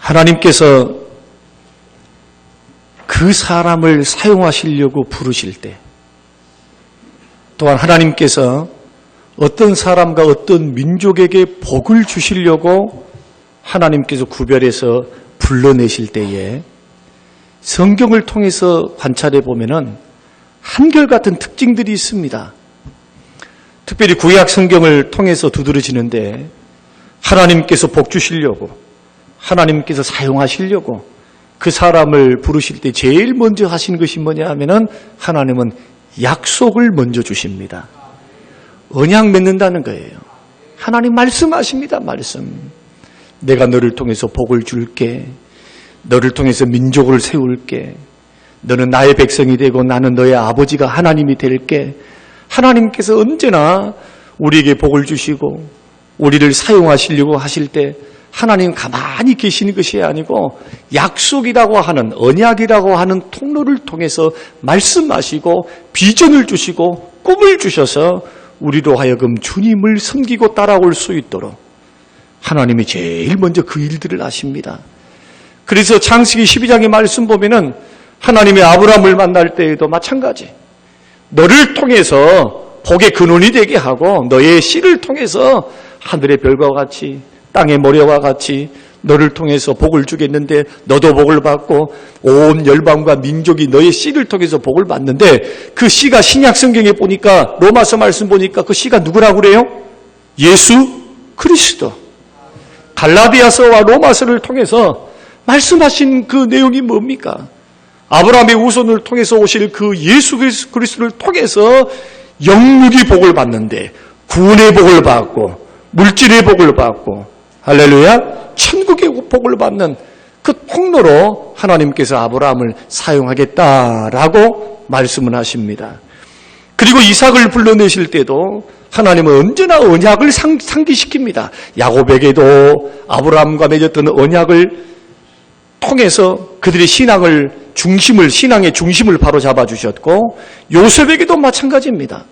하나님께서 그 사람을 사용하시려고 부르실 때, 또한 하나님께서 어떤 사람과 어떤 민족에게 복을 주시려고 하나님께서 구별해서 불러내실 때에 성경을 통해서 관찰해 보면은 한결같은 특징들이 있습니다. 특별히 구약 성경을 통해서 두드러지는데 하나님께서 복 주시려고, 하나님께서 사용하시려고 그 사람을 부르실 때 제일 먼저 하신 것이 뭐냐 하면은 하나님은 약속을 먼저 주십니다. 언약 맺는다는 거예요. 하나님 말씀하십니다. 말씀. 내가 너를 통해서 복을 줄게. 너를 통해서 민족을 세울게. 너는 나의 백성이 되고 나는 너의 아버지가 하나님이 될게. 하나님께서 언제나 우리에게 복을 주시고 우리를 사용하시려고 하실 때 하나님 가만히 계시는 것이 아니고 약속이라고 하는, 언약이라고 하는 통로를 통해서 말씀하시고 비전을 주시고 꿈을 주셔서 우리로 하여금 주님을 섬기고 따라올 수 있도록 하나님이 제일 먼저 그 일들을 하십니다. 그래서 창세기 12장의 말씀 보면은 하나님이 아브라함을 만날 때에도 마찬가지, 너를 통해서 복의 근원이 되게 하고 너의 씨를 통해서 하늘의 별과 같이 땅의 모래와 같이 너를 통해서 복을 주겠는데 너도 복을 받고 온 열방과 민족이 너의 씨를 통해서 복을 받는데, 그 씨가 신약 성경에 보니까 로마서 말씀 보니까 그 씨가 누구라고 그래요? 예수 그리스도. 갈라디아서와 로마서를 통해서 말씀하신 그 내용이 뭡니까? 아브라함의 후손을 통해서 오실 그 예수 그리스도를 통해서 영육이 복을 받는데 구원의 복을 받고 물질의 복을 받고, 할렐루야, 천국의 복을 받는 그 통로로 하나님께서 아브라함을 사용하겠다라고 말씀을 하십니다. 그리고 이삭을 불러내실 때도 하나님은 언제나 언약을 상기시킵니다. 야곱에게도 아브라함과 맺었던 언약을 통해서 그들의 신앙의 중심을 바로 잡아주셨고, 요셉에게도 마찬가지입니다.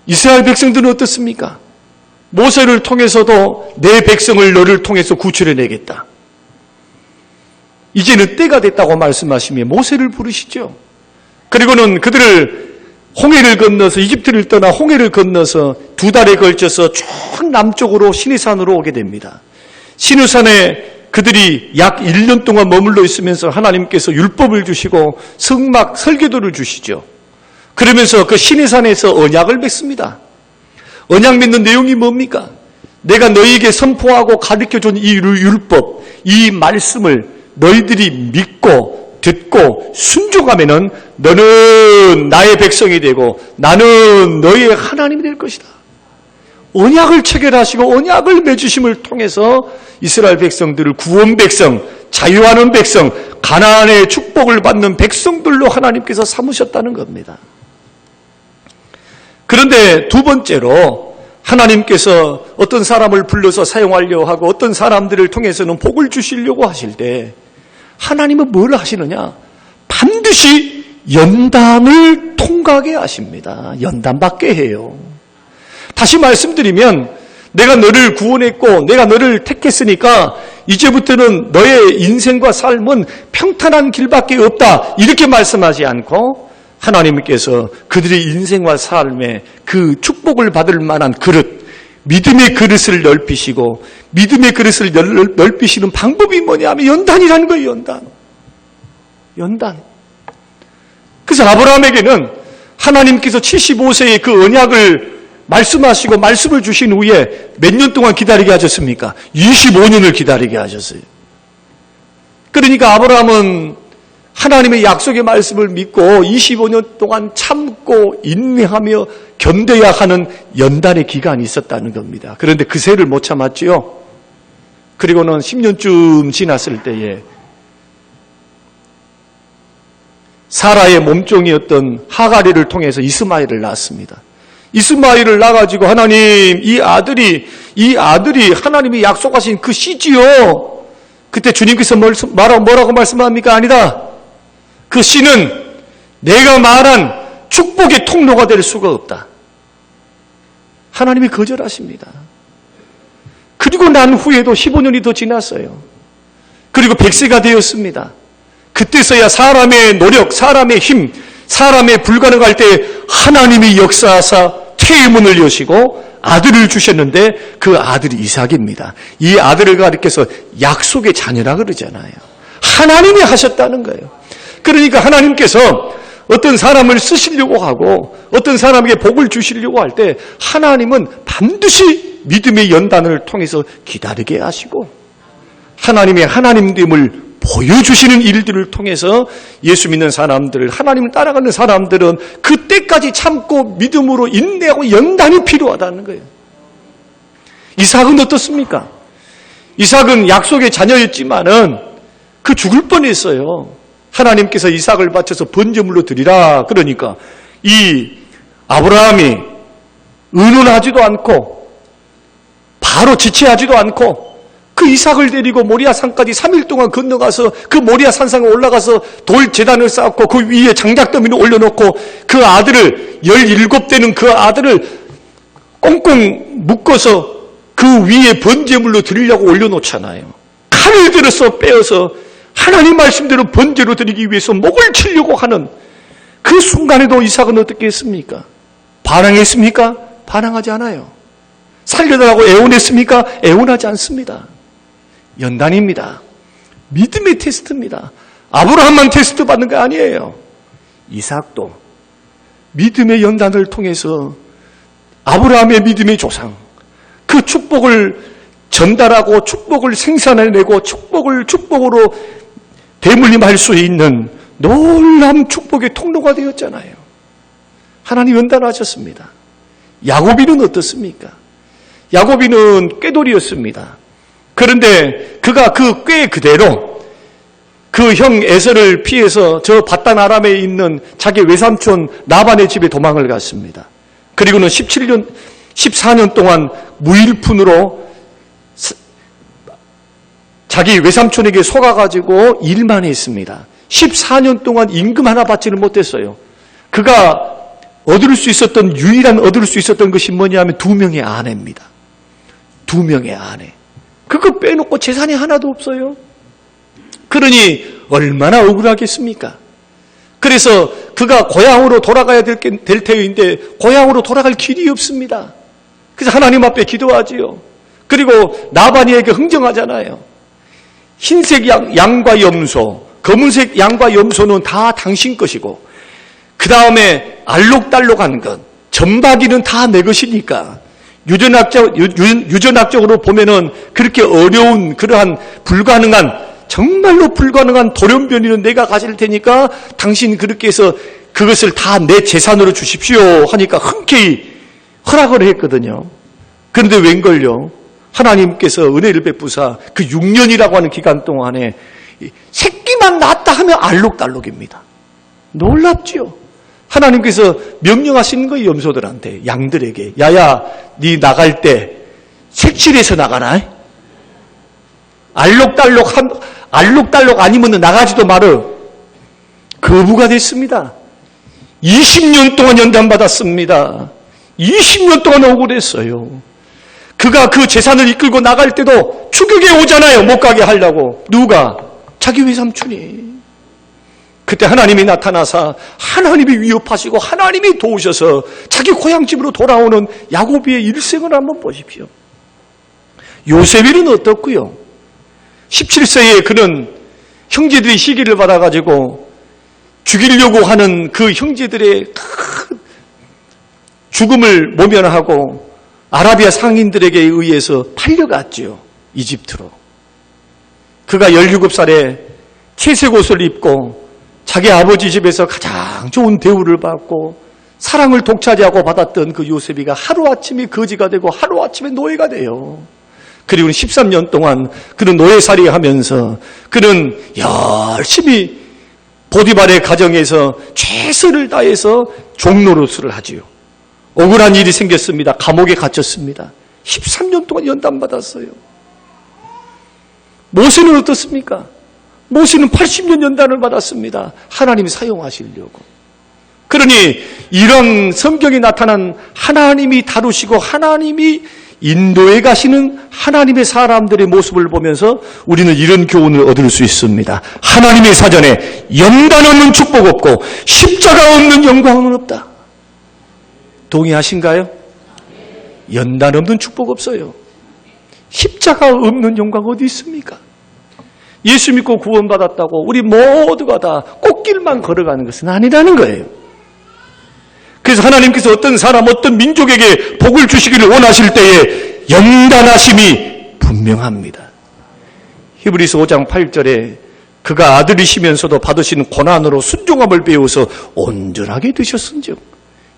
이스라엘 백성들은 어떻습니까? 모세를 통해서도 내 백성을 너를 통해서 구출해내겠다. 이제는 때가 됐다고 말씀하시며 모세를 부르시죠. 그리고는 그들을 홍해를 건너서, 이집트를 떠나 홍해를 건너서 2달에 걸쳐서 쭉 남쪽으로 시내산으로 오게 됩니다. 시내산에 그들이 약 1년 동안 머물러 있으면서 하나님께서 율법을 주시고 성막 설계도를 주시죠. 그러면서 그 시내산에서 언약을 맺습니다. 언약 맺는 내용이 뭡니까? 내가 너희에게 선포하고 가르쳐준 이 율법, 이 말씀을 너희들이 믿고 듣고 순종하면은 너는 나의 백성이 되고 나는 너희의 하나님이 될 것이다. 언약을 체결하시고 언약을 맺으심을 통해서 이스라엘 백성들을 구원 백성, 자유하는 백성, 가나안의 축복을 받는 백성들로 하나님께서 삼으셨다는 겁니다. 그런데 두 번째로 하나님께서 어떤 사람을 불러서 사용하려고 하고 어떤 사람들을 통해서는 복을 주시려고 하실 때 하나님은 뭘 하시느냐? 반드시 연단을 통과하게 하십니다. 연단받게 해요. 다시 말씀드리면 내가 너를 구원했고 내가 너를 택했으니까 이제부터는 너의 인생과 삶은 평탄한 길밖에 없다, 이렇게 말씀하지 않고 하나님께서 그들의 인생과 삶에 그 축복을 받을 만한 그릇, 믿음의 그릇을 넓히시고, 믿음의 그릇을 넓히시는 방법이 뭐냐 하면 연단이라는 거예요. 연단. 그래서 아브라함에게는 하나님께서 75세의 그 언약을 말씀하시고 말씀을 주신 후에 몇 년 동안 기다리게 하셨습니까? 25년을 기다리게 하셨어요. 그러니까 아브라함은 하나님의 약속의 말씀을 믿고 25년 동안 참고 인내하며 견뎌야 하는 연단의 기간이 있었다는 겁니다. 그런데 그 세를 못 참았지요. 그리고는 10년쯤 지났을 때에 사라의 몸종이었던 하가리를 통해서 이스마엘을 낳았습니다. 이스마엘을 낳아가지고 하나님, 이 아들이 하나님이 약속하신 그 씨지요. 그때 주님께서 뭐라고 말씀합니까? 아니다. 그 씨는 내가 말한 축복의 통로가 될 수가 없다. 하나님이 거절하십니다. 그리고 난 후에도 15년이 더 지났어요. 그리고 100세가 되었습니다. 그때서야 사람의 노력, 사람의 힘, 사람의 불가능할 때 하나님이 역사하사 태의 문을 여시고 아들을 주셨는데 그 아들이 이삭입니다. 이 아들을 가리켜서 약속의 자녀라 그러잖아요. 하나님이 하셨다는 거예요. 그러니까 하나님께서 어떤 사람을 쓰시려고 하고 어떤 사람에게 복을 주시려고 할 때 하나님은 반드시 믿음의 연단을 통해서 기다리게 하시고 하나님의 하나님됨을 보여주시는 일들을 통해서 예수 믿는 사람들, 하나님을 따라가는 사람들은 그때까지 참고 믿음으로 인내하고 연단이 필요하다는 거예요. 이삭은 어떻습니까? 이삭은 약속의 자녀였지만은 그 죽을 뻔했어요. 하나님께서 이삭을 바쳐서 번제물로 드리라 그러니까 이 아브라함이 의논하지도 않고 바로 지체하지도 않고 그 이삭을 데리고 모리아 산까지 3일 동안 건너가서 그 모리아 산상에 올라가서 돌 제단을 쌓고 그 위에 장작더미를 올려놓고 그 아들을 17되는 그 아들을 꽁꽁 묶어서 그 위에 번제물로 드리려고 올려놓잖아요. 칼을 들어서 빼어서 하나님 말씀대로 번제로 드리기 위해서 목을 치려고 하는 그 순간에도 이삭은 어떻게 했습니까? 반항했습니까? 반항하지 않아요. 살려달라고 애원했습니까? 애원하지 않습니다. 연단입니다. 믿음의 테스트입니다. 아브라함만 테스트 받는 게 아니에요. 이삭도 믿음의 연단을 통해서 아브라함의 믿음의 조상, 그 축복을 전달하고 축복을 생산해내고 축복으로 대물림할 수 있는 놀라운 축복의 통로가 되었잖아요. 하나님 연단하셨습니다. 야곱이는 어떻습니까? 야곱이는 꾀돌이였습니다. 그런데 그가 그 꾀 그대로 그 형 에서를 피해서 저 바단 아람에 있는 자기 외삼촌 라반의 집에 도망을 갔습니다. 그리고는 14년 동안 무일푼으로 자기 외삼촌에게 속아가지고 일만 했습니다. 14년 동안 임금 하나 받지를 못했어요. 그가 유일한 얻을 수 있었던 것이 뭐냐면 2명의 아내입니다. 2명의 아내. 그거 빼놓고 재산이 하나도 없어요. 그러니 얼마나 억울하겠습니까? 그래서 그가 고향으로 돌아가야 될 터인데 고향으로 돌아갈 길이 없습니다. 그래서 하나님 앞에 기도하지요. 그리고 나반이에게 흥정하잖아요. 흰색 양과 염소, 검은색 양과 염소는 다 당신 것이고 그 다음에 알록달록한 것, 점박이는 다 내 것이니까 유전학적으로 보면은 그렇게 어려운 그러한 정말로 불가능한 돌연변이는 내가 가질 테니까 당신 그렇게 해서 그것을 다 내 재산으로 주십시오 하니까 흔쾌히 허락을 했거든요. 그런데 웬걸요? 하나님께서 은혜를 베푸사 그 6년이라고 하는 기간 동안에 새끼만 낳았다 하면 알록달록입니다. 놀랍지요? 하나님께서 명령하시는 거예요. 염소들한테, 양들에게. 야야, 네 나갈 때 색칠해서 나가라. 알록달록 아니면 나가지도 말어. 거부가 됐습니다. 20년 동안 연단받았습니다. 20년 동안 억울했어요. 그가 그 재산을 이끌고 나갈 때도 추격에 오잖아요. 못 가게 하려고. 누가? 자기 외삼촌이. 그때 하나님이 나타나사 하나님이 위협하시고 하나님이 도우셔서 자기 고향집으로 돌아오는 야곱의 일생을 한번 보십시오. 요셉은 어떻고요? 17세에 그는 형제들이 시기를 받아가지고 죽이려고 하는 그 형제들의 큰 죽음을 모면하고 아라비아 상인들에게 의해서 팔려갔죠. 이집트로. 그가 17살에 채색 옷을 입고 자기 아버지 집에서 가장 좋은 대우를 받고 사랑을 독차지하고 받았던 그 요셉이가 하루아침에 거지가 되고 하루아침에 노예가 돼요. 그리고 13년 동안 그는 노예살이 하면서 그는 열심히 보디발의 가정에서 최선을 다해서 종노릇을 하지요. 억울한 일이 생겼습니다. 감옥에 갇혔습니다. 13년 동안 연단받았어요. 모세는 어떻습니까? 모세는 80년 연단을 받았습니다. 하나님이 사용하시려고. 그러니 이런 성경에 나타난 하나님이 다루시고 하나님이 인도에 가시는 하나님의 사람들의 모습을 보면서 우리는 이런 교훈을 얻을 수 있습니다. 하나님의 사전에 연단 없는 축복 없고 십자가 없는 영광은 없다. 동의하신가요? 연단 없는 축복 없어요. 십자가 없는 영광 어디 있습니까? 예수 믿고 구원받았다고 우리 모두가 다 꽃길만 걸어가는 것은 아니라는 거예요. 그래서 하나님께서 어떤 사람, 어떤 민족에게 복을 주시기를 원하실 때에 연단하심이 분명합니다. 히브리서 5장 8절에 그가 아들이시면서도 받으시는 고난으로 순종함을 배워서 온전하게 되셨은즉,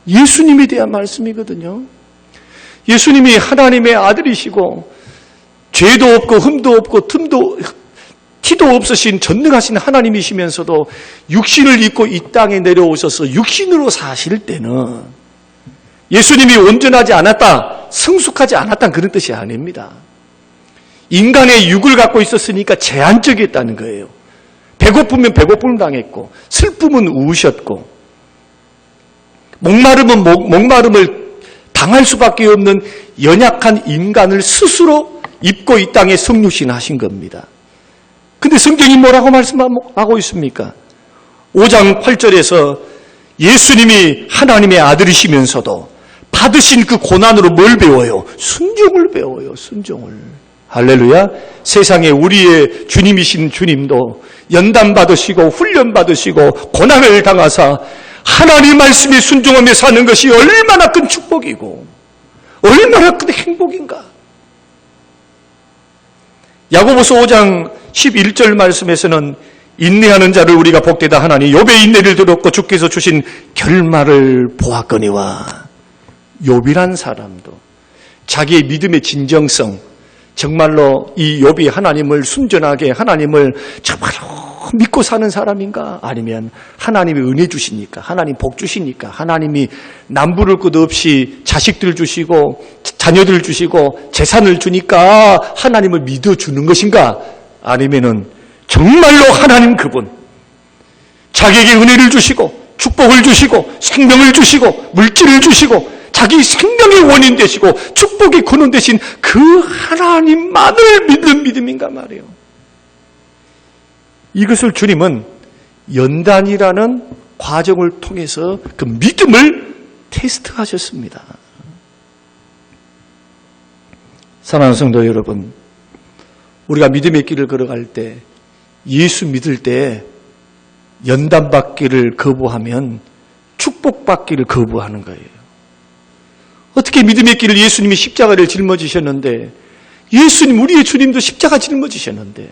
예수님에 대한 말씀이거든요. 예수님이 하나님의 아들이시고 죄도 없고 흠도 없고 티도 없으신 전능하신 하나님이시면서도 육신을 입고 이 땅에 내려오셔서 육신으로 사실 때는 예수님이 온전하지 않았다, 성숙하지 않았다는 그런 뜻이 아닙니다. 인간의 육을 갖고 있었으니까 제한적이었다는 거예요. 배고프면 배고픔을 당했고 슬픔은 우으셨고 목마름은 목마름을 당할 수밖에 없는 연약한 인간을 스스로 입고 이 땅에 성육신하신 겁니다. 근데 성경이 뭐라고 말씀하고 있습니까? 5장 8절에서 예수님이 하나님의 아들이시면서도 받으신 그 고난으로 뭘 배워요? 순종을 배워요. 순종을. 할렐루야. 세상에 우리의 주님이신 주님도 연단 받으시고 훈련 받으시고 고난을 당하사 하나님 말씀에 순종하며 사는 것이 얼마나 큰 축복이고 얼마나 큰 행복인가. 야고보서 5장 11절 말씀에서는 인내하는 자를 우리가 복되다 하나니 욥의 인내를 들었고 주께서 주신 결말을 보았거니와. 욥이란 사람도 자기의 믿음의 진정성, 정말로 이 욥이 하나님을 순전하게 하나님을 정말로 믿고 사는 사람인가? 아니면 하나님이 은혜 주시니까, 하나님 복 주시니까, 하나님이 남부를 것 없이 자식들 주시고 자녀들 주시고 재산을 주니까 하나님을 믿어주는 것인가? 아니면은 정말로 하나님 그분 자기에게 은혜를 주시고 축복을 주시고 생명을 주시고 물질을 주시고 자기 생명의 원인 되시고 축복의 근원 되신 그 하나님만을 믿는 믿음인가 말이에요. 이것을 주님은 연단이라는 과정을 통해서 그 믿음을 테스트하셨습니다. 사랑하는 성도 여러분, 우리가 믿음의 길을 걸어갈 때, 예수 믿을 때 연단받기를 거부하면 축복받기를 거부하는 거예요. 어떻게 믿음의 길을 예수님이 십자가를 짊어지셨는데, 예수님, 우리의 주님도 십자가 짊어지셨는데,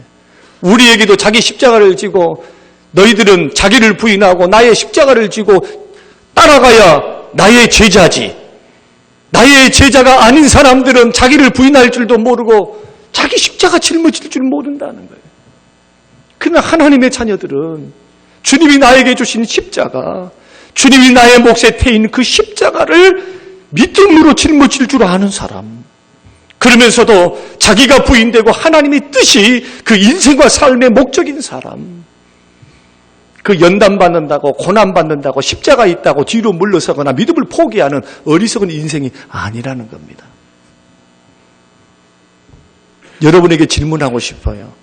우리에게도 자기 십자가를 지고 너희들은 자기를 부인하고 나의 십자가를 지고 따라가야 나의 제자지. 나의 제자가 아닌 사람들은 자기를 부인할 줄도 모르고 자기 십자가 짊어질 줄 모른다는 거예요. 그러나 하나님의 자녀들은 주님이 나에게 주신 십자가, 주님이 나의 몫에 태인 그 십자가를 믿음으로 짊어질 줄 아는 사람, 그러면서도 자기가 부인되고 하나님의 뜻이 그 인생과 삶의 목적인 사람, 그 연단받는다고 고난받는다고 십자가 있다고 뒤로 물러서거나 믿음을 포기하는 어리석은 인생이 아니라는 겁니다. 여러분에게 질문하고 싶어요.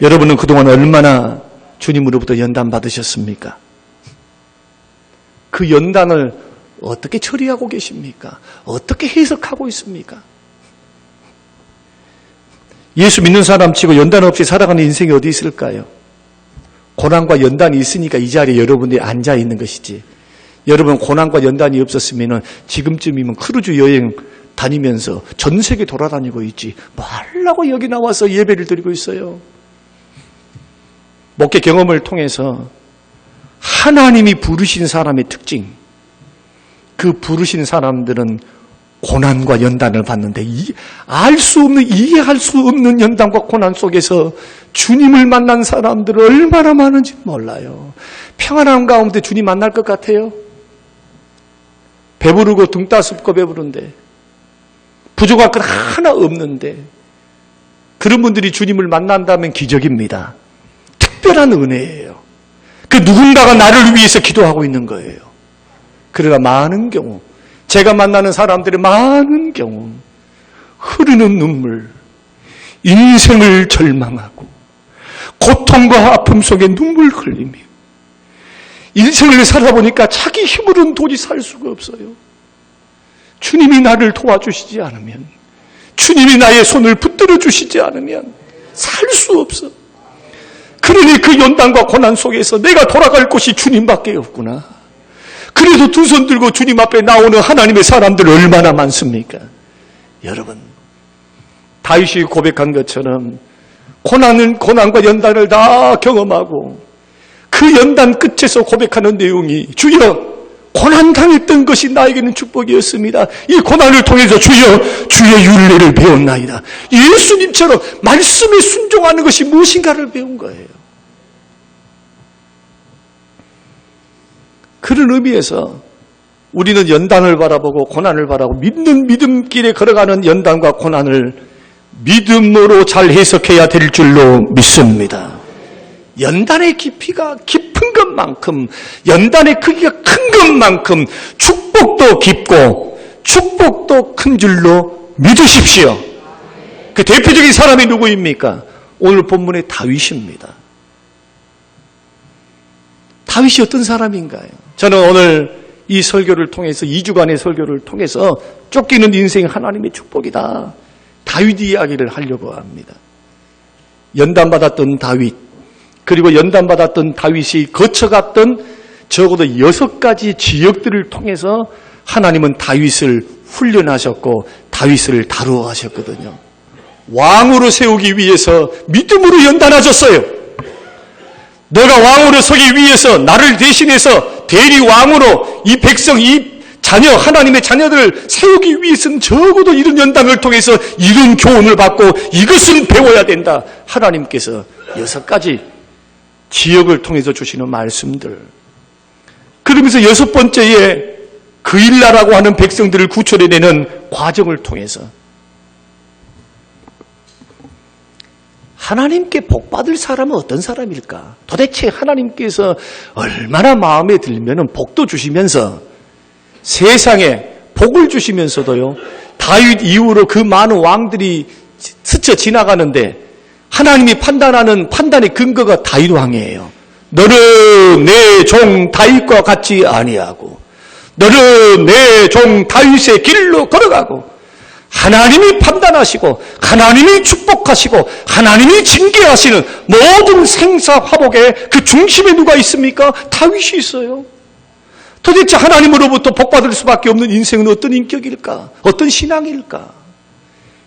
여러분은 그동안 얼마나 주님으로부터 연단받으셨습니까? 그 연단을 어떻게 처리하고 계십니까? 어떻게 해석하고 있습니까? 예수 믿는 사람 치고 연단 없이 살아가는 인생이 어디 있을까요? 고난과 연단이 있으니까 이 자리에 여러분들이 앉아 있는 것이지, 여러분 고난과 연단이 없었으면 지금쯤이면 크루즈 여행 다니면서 전 세계 돌아다니고 있지, 뭐 하려고 여기 나와서 예배를 드리고 있어요. 목회 경험을 통해서 하나님이 부르신 사람의 특징, 그 부르신 사람들은 고난과 연단을 받는데 알 수 없는, 이해할 수 없는 연단과 고난 속에서 주님을 만난 사람들은 얼마나 많은지 몰라요. 평안한 가운데 주님 만날 것 같아요? 배부르고 등 따숩고 배부른데 부족할 것 하나 없는데 그런 분들이 주님을 만난다면 기적입니다. 특별한 은혜예요. 그 누군가가 나를 위해서 기도하고 있는 거예요. 그러나 많은 경우, 제가 만나는 사람들의 많은 경우 흐르는 눈물, 인생을 절망하고 고통과 아픔 속에 눈물 흘리며 인생을 살아보니까 자기 힘으로는 도저히 살 수가 없어요. 주님이 나를 도와주시지 않으면, 주님이 나의 손을 붙들어 주시지 않으면 살 수 없어. 그러니 그 연단과 고난 속에서 내가 돌아갈 곳이 주님밖에 없구나. 그래도 두 손 들고 주님 앞에 나오는 하나님의 사람들 얼마나 많습니까? 여러분, 다윗이 고백한 것처럼 고난과 연단을 다 경험하고 그 연단 끝에서 고백하는 내용이 주여 고난당했던 것이 나에게는 축복이었습니다. 이 고난을 통해서 주여 주의 율례를 배웠나이다. 예수님처럼 말씀에 순종하는 것이 무엇인가를 배운 거예요. 그런 의미에서 우리는 연단을 바라보고 고난을 바라보고 믿는 믿음길에 걸어가는 연단과 고난을 믿음으로 잘 해석해야 될 줄로 믿습니다. 연단의 깊이가 깊은 것만큼, 연단의 크기가 큰 것만큼 축복도 깊고 축복도 큰 줄로 믿으십시오. 그 대표적인 사람이 누구입니까? 오늘 본문의 다윗입니다. 다윗이 어떤 사람인가요? 저는 오늘 이 설교를 통해서, 2주간의 설교를 통해서 쫓기는 인생 하나님의 축복이다, 다윗 이야기를 하려고 합니다. 연단받았던 다윗, 그리고 연단받았던 다윗이 거쳐갔던 적어도 6가지 지역들을 통해서 하나님은 다윗을 훈련하셨고 다윗을 다루어 하셨거든요. 왕으로 세우기 위해서 믿음으로 연단하셨어요. 너가 왕으로 서기 위해서 나를 대신해서 대리 왕으로 이 백성, 이 자녀, 하나님의 자녀들을 세우기 위해서는 적어도 이런 연단을 통해서 이런 교훈을 받고 이것은 배워야 된다. 하나님께서 6가지 지역을 통해서 주시는 말씀들. 그러면서 6번째에 그일라라고 하는 백성들을 구출해내는 과정을 통해서 하나님께 복받을 사람은 어떤 사람일까? 도대체 하나님께서 얼마나 마음에 들면 복도 주시면서 세상에 복을 주시면서도요, 다윗 이후로 그 많은 왕들이 스쳐 지나가는데 하나님이 판단하는 판단의 근거가 다윗 왕이에요. 너는 내 종 다윗과 같지 아니하고 너는 내 종 다윗의 길로 걸어가고 하나님이 판단하시고 하나님이 축복하시고 하나님이 징계하시는 모든 생사화복의 그 중심에 누가 있습니까? 다윗이 있어요. 도대체 하나님으로부터 복받을 수밖에 없는 인생은 어떤 인격일까? 어떤 신앙일까?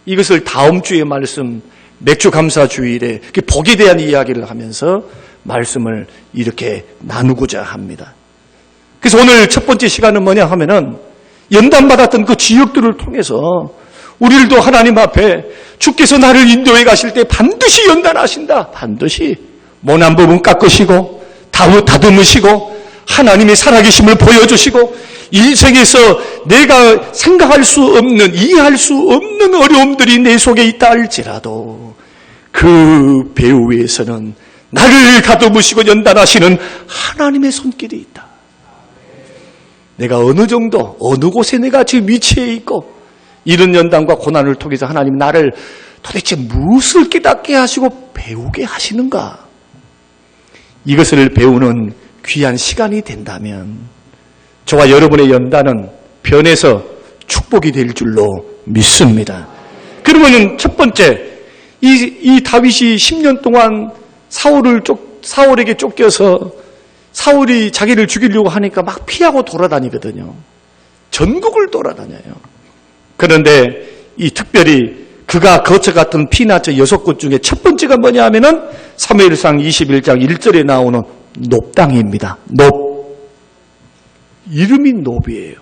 이것을 다음 주에 말씀, 맥주 감사 주일에 복에 대한 이야기를 하면서 말씀을 이렇게 나누고자 합니다. 그래서 오늘 첫 번째 시간은 뭐냐 하면은 연단받았던 그 지역들을 통해서 우리들도 하나님 앞에 주께서 나를 인도해 가실 때 반드시 연단하신다. 반드시 모난 부분 깎으시고 다듬으시고 하나님의 살아계심을 보여주시고 인생에서 내가 생각할 수 없는, 이해할 수 없는 어려움들이 내 속에 있다 할지라도 그 배후 위에서는 나를 다듬으시고 연단하시는 하나님의 손길이 있다. 내가 어느 정도, 어느 곳에 내가 지금 위치해 있고 이런 연단과 고난을 통해서 하나님 나를 도대체 무엇을 깨닫게 하시고 배우게 하시는가? 이것을 배우는 귀한 시간이 된다면 저와 여러분의 연단은 변해서 축복이 될 줄로 믿습니다. 그러면 첫 번째, 이 다윗이 10년 동안 사울에게 쫓겨서 사울이 자기를 죽이려고 하니까 막 피하고 돌아다니거든요. 전국을 돌아다녀요. 그런데 이 특별히 그가 거쳐갔던 피난처 6곳 중에 첫 번째가 뭐냐 하면은 사무엘상 21장 1절에 나오는 놉당입니다. 놉. 이름이 놉이에요.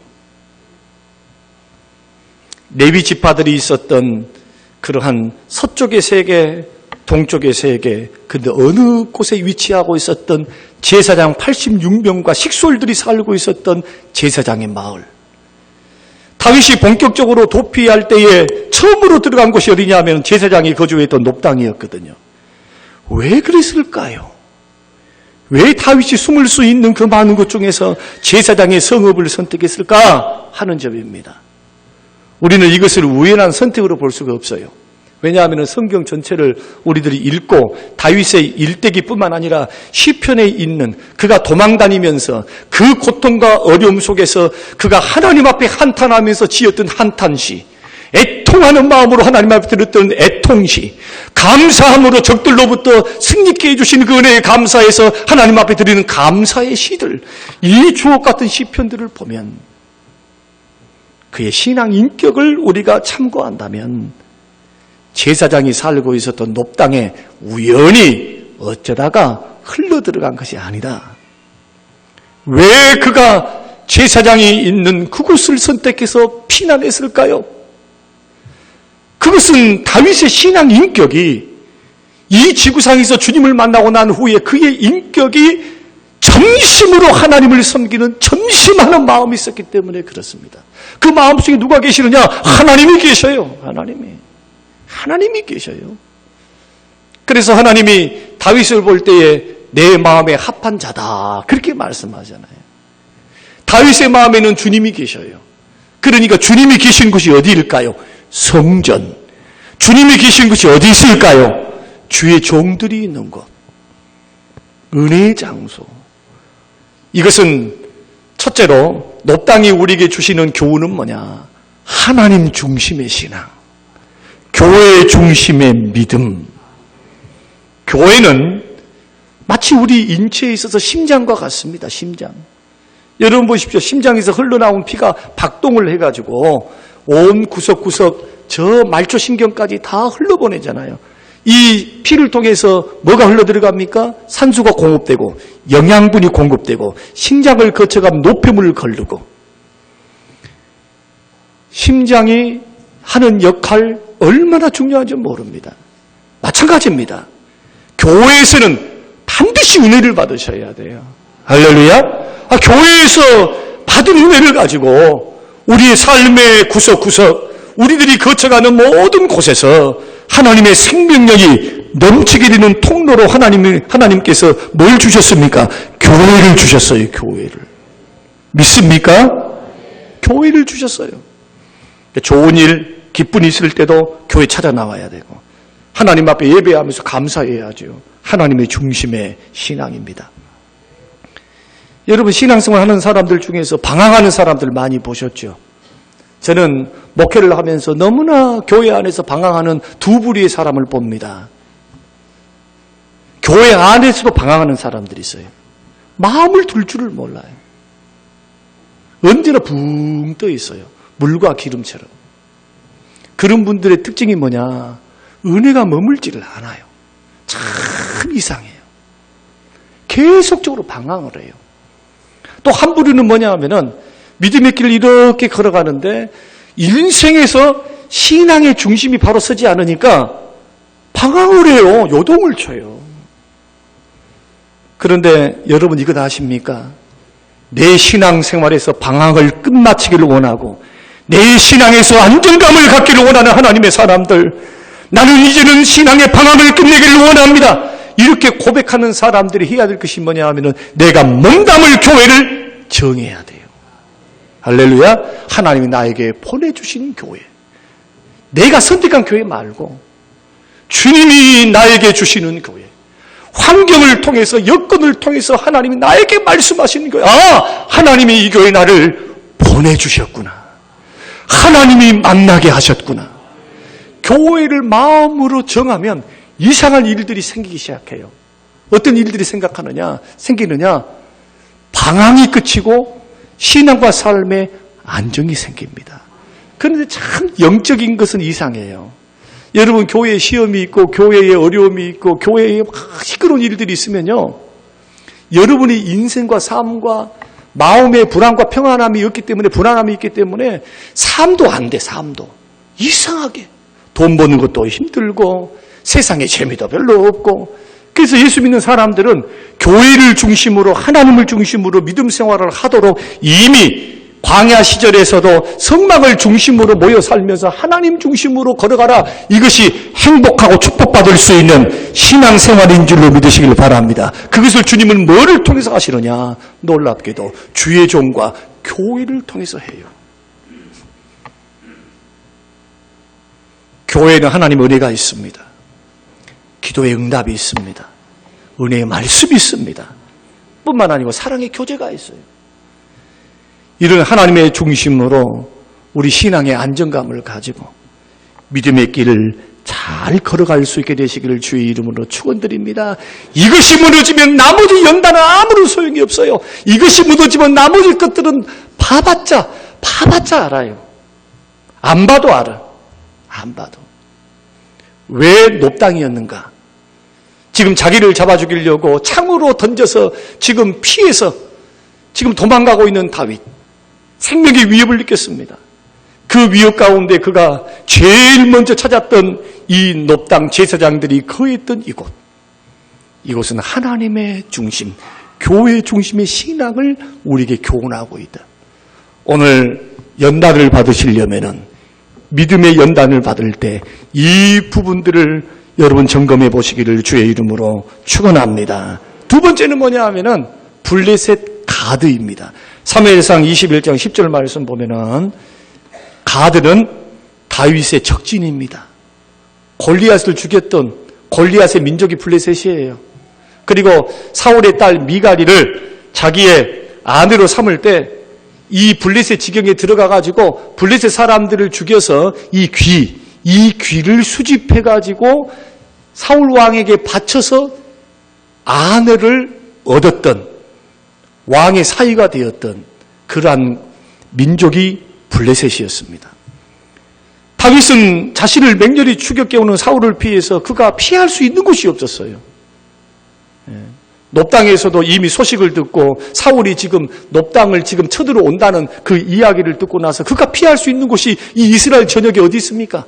레위 지파들이 있었던 그러한 서쪽의 세계, 동쪽의 세계, 근데 어느 곳에 위치하고 있었던 제사장 86명과 식솔들이 살고 있었던 제사장의 마을. 다윗이 본격적으로 도피할 때에 처음으로 들어간 곳이 어디냐 하면 제사장이 거주했던 놉당이었거든요. 왜 그랬을까요? 왜 다윗이 숨을 수 있는 그 많은 것 중에서 제사장의 성읍을 선택했을까 하는 점입니다. 우리는 이것을 우연한 선택으로 볼 수가 없어요. 왜냐하면 성경 전체를 우리들이 읽고 다윗의 일대기뿐만 아니라 시편에 있는 그가 도망다니면서 그 고통과 어려움 속에서 그가 하나님 앞에 한탄하면서 지었던 한탄시, 애통하는 마음으로 하나님 앞에 들었던 애통시, 감사함으로 적들로부터 승리케 해주신 그 은혜에 감사해서 하나님 앞에 드리는 감사의 시들, 이 주옥 같은 시편들을 보면 그의 신앙 인격을 우리가 참고한다면 제사장이 살고 있었던 높 땅에 우연히 어쩌다가 흘러들어간 것이 아니다. 왜 그가 제사장이 있는 그곳을 선택해서 피난했을까요? 그것은 다윗의 신앙 인격이 이 지구상에서 주님을 만나고 난 후에 그의 인격이 전심으로 하나님을 섬기는 전심하는 마음이 있었기 때문에 그렇습니다. 그 마음속에 누가 계시느냐? 하나님이 계셔요. 하나님이 계셔요. 그래서 하나님이 다윗을 볼 때에 내 마음에 합한 자다 그렇게 말씀하잖아요. 다윗의 마음에는 주님이 계셔요. 그러니까 주님이 계신 곳이 어디일까요? 성전. 주님이 계신 곳이 어디 있을까요? 주의 종들이 있는 곳. 은혜의 장소. 이것은 첫째로 높 땅이 우리에게 주시는 교훈은 뭐냐? 하나님 중심의 신앙. 교회 중심의 믿음. 교회는 마치 우리 인체에 있어서 심장과 같습니다. 심장. 여러분 보십시오. 심장에서 흘러나온 피가 박동을 해가지고 온 구석구석 저 말초신경까지 다 흘러보내잖아요. 이 피를 통해서 뭐가 흘러들어갑니까? 산소가 공급되고 영양분이 공급되고 심장을 거쳐가면 노폐물을 거르고 심장이 하는 역할 얼마나 중요한지 모릅니다. 마찬가지입니다. 교회에서는 반드시 은혜를 받으셔야 돼요. 할렐루야. 교회에서 받은 은혜를 가지고 우리의 삶의 구석구석 우리들이 거쳐가는 모든 곳에서 하나님의 생명력이 넘치게 되는 통로로 하나님께서 뭘 주셨습니까? 교회를 주셨어요. 교회를. 믿습니까? 교회를 주셨어요. 좋은 일, 기쁜 일 있을 때도 교회 찾아 나와야 되고 하나님 앞에 예배하면서 감사해야죠. 하나님의 중심의 신앙입니다. 여러분 신앙생활 하는 사람들 중에서 방황하는 사람들 많이 보셨죠? 저는 목회를 하면서 너무나 교회 안에서 방황하는 두 부류의 사람을 봅니다. 교회 안에서도 방황하는 사람들이 있어요. 마음을 둘 줄을 몰라요. 언제나 붕 떠 있어요. 물과 기름처럼. 그런 분들의 특징이 뭐냐? 은혜가 머물지를 않아요. 참 이상해요. 계속적으로 방황을 해요. 또 한 부류는 뭐냐 하면은 믿음의 길을 이렇게 걸어가는데 인생에서 신앙의 중심이 바로 서지 않으니까 방황을 해요. 요동을 쳐요. 그런데 여러분 이거 다 아십니까? 내 신앙생활에서 방황을 끝마치기를 원하고 내 신앙에서 안정감을 갖기를 원하는 하나님의 사람들, 나는 이제는 신앙의 방황을 끝내기를 원합니다. 이렇게 고백하는 사람들이 해야 될 것이 뭐냐 하면은 내가 몸담을 교회를 정해야 돼요. 할렐루야. 하나님이 나에게 보내주신 교회, 내가 선택한 교회 말고 주님이 나에게 주시는 교회, 환경을 통해서 여건을 통해서 하나님이 나에게 말씀하시는 교회. 하나님이 이 교회에 나를 보내주셨구나. 하나님이 만나게 하셨구나. 교회를 마음으로 정하면 이상한 일들이 생기기 시작해요. 어떤 일들이 생기느냐? 방황이 끝이고 신앙과 삶에 안정이 생깁니다. 그런데 참 영적인 것은 이상해요. 여러분 교회에 시험이 있고 교회에 어려움이 있고 교회에 시끄러운 일들이 있으면요, 여러분의 인생과 삶과 마음의 불안과 평안함이 없기 때문에, 불안함이 있기 때문에 삶도 안 돼. 삶도 이상하게 돈 버는 것도 힘들고 세상에 재미도 별로 없고. 그래서 예수 믿는 사람들은 교회를 중심으로 하나님을 중심으로 믿음 생활을 하도록 이미 광야 시절에서도 성막을 중심으로 모여 살면서 하나님 중심으로 걸어가라. 이것이 행복하고 축복받을 수 있는 신앙생활인 줄로 믿으시길 바랍니다. 그것을 주님은 뭐를 통해서 하시느냐? 놀랍게도 주의 종과 교회를 통해서 해요. 교회는 하나님의 은혜가 있습니다. 기도의 응답이 있습니다. 은혜의 말씀이 있습니다. 뿐만 아니고 사랑의 교제가 있어요. 이런 하나님의 중심으로 우리 신앙의 안정감을 가지고 믿음의 길을 잘 걸어갈 수 있게 되시기를 주의 이름으로 축원드립니다. 이것이 무너지면 나머지 연단은 아무런 소용이 없어요. 이것이 무너지면 나머지 것들은 봐봤자 알아요. 안 봐도 알아. 안 봐도. 왜 높당이었는가? 지금 자기를 잡아 죽이려고 창으로 던져서 지금 피해서 지금 도망가고 있는 다윗. 생명의 위협을 느꼈습니다. 그 위협 가운데 그가 제일 먼저 찾았던 이 높당 제사장들이 거했던 이곳. 이곳은 하나님의 중심, 교회 중심의 신앙을 우리에게 교훈하고 있다. 오늘 연단을 받으시려면은 믿음의 연단을 받을 때 이 부분들을 여러분 점검해 보시기를 주의 이름으로 축원합니다. 두 번째는 뭐냐 하면은 블레셋 가드입니다. 사무엘상 21장 10절 말씀 보면은 가드는 다윗의 적진입니다. 골리앗을 죽였던 골리앗의 민족이 블레셋이에요. 그리고 사울의 딸 미갈이를 자기의 아내로 삼을 때 이 블레셋 지경에 들어가가지고 블레셋 사람들을 죽여서 이 귀를 수집해가지고 사울 왕에게 바쳐서 아내를 얻었던 왕의 사위가 되었던 그러한 민족이 블레셋이었습니다. 다윗은 자신을 맹렬히 추격 깨우는 사울을 피해서 그가 피할 수 있는 곳이 없었어요. 높당에서도 이미 소식을 듣고 사울이 지금 높당을 지금 쳐들어온다는 그 이야기를 듣고 나서 그가 피할 수 있는 곳이 이 이스라엘 전역에 어디 있습니까?